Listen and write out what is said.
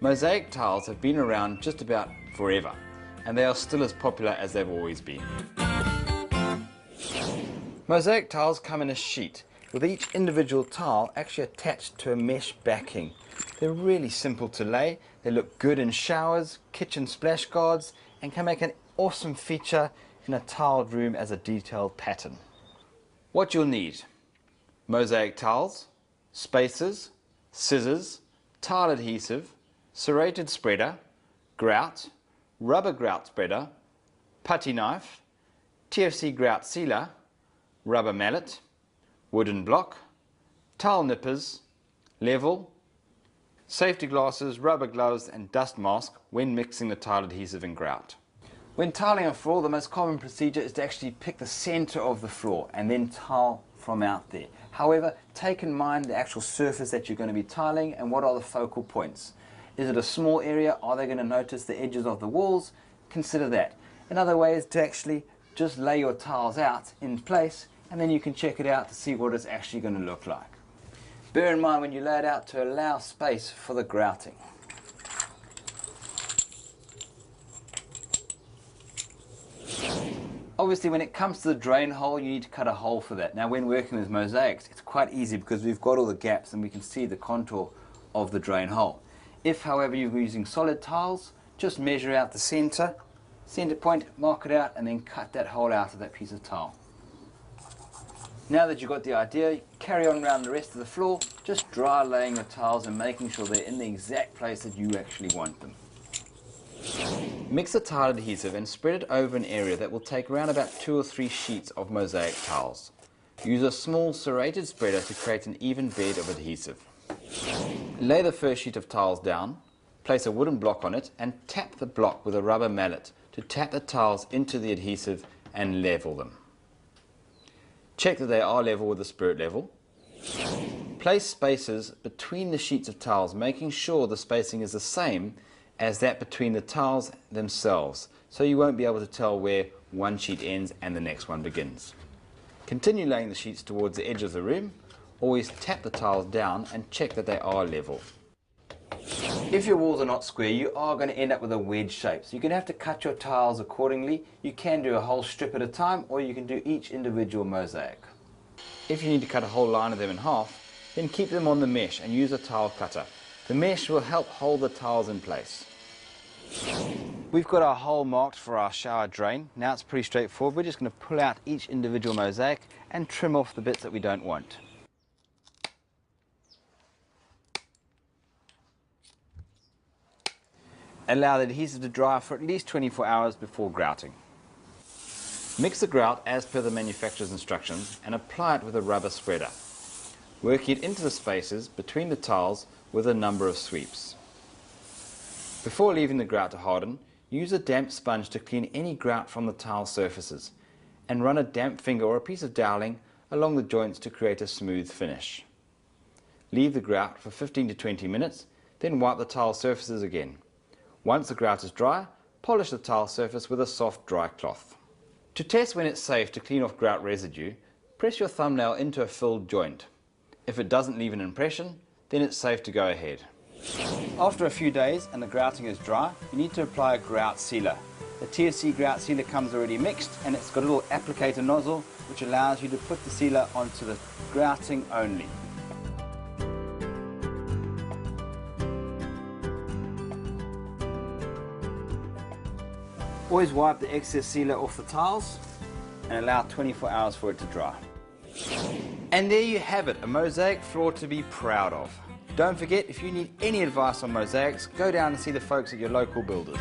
Mosaic tiles have been around just about forever, and they are still as popular as they've always been. Mosaic tiles come in a sheet, with each individual tile actually attached to a mesh backing. They're really simple to lay, they look good in showers, kitchen splash guards, and can make an awesome feature in a tiled room as a detailed pattern. What you'll need: mosaic tiles, spacers, scissors, tile adhesive, serrated spreader, grout, rubber grout spreader, putty knife, TFC grout sealer, rubber mallet, wooden block, tile nippers, level, safety glasses, rubber gloves and dust mask when mixing the tile adhesive and grout. When tiling a floor, the most common procedure is to actually pick the center of the floor and then tile from out there. However, take in mind the actual surface that you're going to be tiling and what are the focal points. Is it a small area? Are they going to notice the edges of the walls? Consider that. Another way is to actually just lay your tiles out in place, and then you can check it out to see what it's actually going to look like. Bear in mind when you lay it out to allow space for the grouting. Obviously, when it comes to the drain hole, you need to cut a hole for that. Now, when working with mosaics, it's quite easy because we've got all the gaps and we can see the contour of the drain hole. If, however, you're using solid tiles, just measure out the center point, mark it out, and then cut that hole out of that piece of tile. Now that you've got the idea, carry on around the rest of the floor, just dry laying the tiles and making sure they're in the exact place that you actually want them. Mix the tile adhesive and spread it over an area that will take around about 2 or 3 sheets of mosaic tiles. Use a small serrated spreader to create an even bed of adhesive. Lay the first sheet of tiles down, place a wooden block on it and tap the block with a rubber mallet to tap the tiles into the adhesive and level them. Check that they are level with the spirit level. Place spacers between the sheets of tiles, making sure the spacing is the same as that between the tiles themselves, so you won't be able to tell where one sheet ends and the next one begins. Continue laying the sheets towards the edge of the room. Always tap the tiles down and check that they are level. If your walls are not square, you are going to end up with a wedge shape, so you're going to have to cut your tiles accordingly. You can do a whole strip at a time, or you can do each individual mosaic. If you need to cut a whole line of them in half, then keep them on the mesh and use a tile cutter. The mesh will help hold the tiles in place. We've got our hole marked for our shower drain. Now it's pretty straightforward. We're just going to pull out each individual mosaic and trim off the bits that we don't want. Allow the adhesive to dry for at least 24 hours before grouting. Mix the grout as per the manufacturer's instructions and apply it with a rubber spreader. Working it into the spaces between the tiles with a number of sweeps. Before leaving the grout to harden, use a damp sponge to clean any grout from the tile surfaces and run a damp finger or a piece of doweling along the joints to create a smooth finish. Leave the grout for 15 to 20 minutes, then wipe the tile surfaces again. Once the grout is dry, polish the tile surface with a soft dry cloth. To test when it's safe to clean off grout residue, press your thumbnail into a filled joint. If it doesn't leave an impression, then it's safe to go ahead. After a few days and the grouting is dry, you need to apply a grout sealer. The TFC grout sealer comes already mixed and it's got a little applicator nozzle which allows you to put the sealer onto the grouting only. Always wipe the excess sealer off the tiles and allow 24 hours for it to dry. And there you have it, a mosaic floor to be proud of. Don't forget, if you need any advice on mosaics, go down and see the folks at your local builders.